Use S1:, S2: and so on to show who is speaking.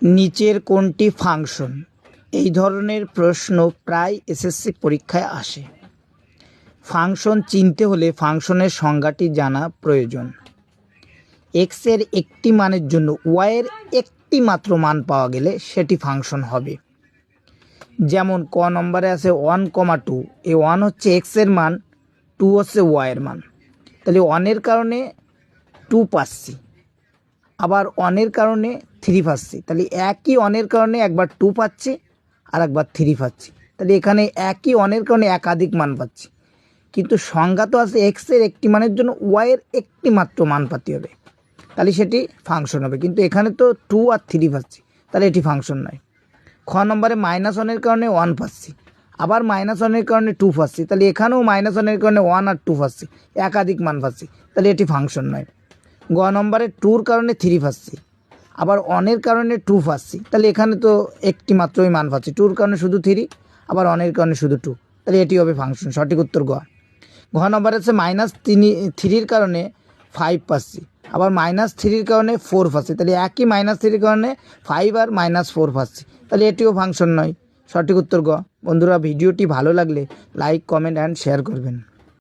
S1: নিচের কোনটি ফাংশন? এই ধরনের প্রশ্ন প্রায় এসএসসি পরীক্ষায় আসে। ফাংশন চিনতে হলে ফাংশনের সংজ্ঞাটি জানা প্রয়োজন। এক্সের একটি মানের জন্য ওয়াইয়ের একটি মাত্র মান পাওয়া গেলে সেটি ফাংশন হবে। যেমন ক নম্বরে আছে 1,2, এই 1 হচ্ছে এক্সের মান, 2 হচ্ছে ওয়াইয়ের মান। তাহলে 1-এর কারণে 2 পাচ্ছি, আবার 1-এর কারণে 3 পাচ্ছি। তাহলে একই 1-এর কারণে একবার 2 পাচ্ছি আর একবার 3 পাচ্ছি। তাহলে এখানে একই 1-এর কারণে একাধিক মান পাচ্ছি, কিন্তু সংজ্ঞা তো আছে এক্সের একটি মানের জন্য ওয়াইয়ের একটি মাত্র মান পাতে হবে, তাহলে সেটি ফাংশন হবে। কিন্তু এখানে তো 2 আর 3 পাচ্ছি, তাহলে এটি ফাংশন নয়। খ নম্বরে -1-এর কারণে 1 পাচ্ছি, আবার -1-এর কারণে 2 পাচ্ছি, তাহলে এখানেও -1-এর কারণে 1 আর 2 পাচ্ছি, একাধিক মান পাচ্ছি, তাহলে এটি ফাংশন নয়। গ নম্বরে 2-র কারণে 3 পাচ্ছি, আবার 1-এর কারণে 2 পাচ্ছি, তাহলে এখানে তো একটি মাত্রই মান পাচ্ছি, 2-র কারণে শুধু 3, আবার 1-এর কারণে শুধু 2, তাহলে এটি হবে ফাংশন। সঠিক উত্তর গ। ঘ নম্বরে হচ্ছে -3-র কারণে 5 পাচ্ছি, আবার -3-র কারণে 4 পাচ্ছি, তাহলে একই -3-র কারণে 5 আর -4 পাচ্ছি, তাহলে এটিও ফাংশন নয়। সঠিক উত্তর গ। বন্ধুরা, ভিডিওটি ভালো লাগলে লাইক, কমেন্ট অ্যান্ড শেয়ার করবেন।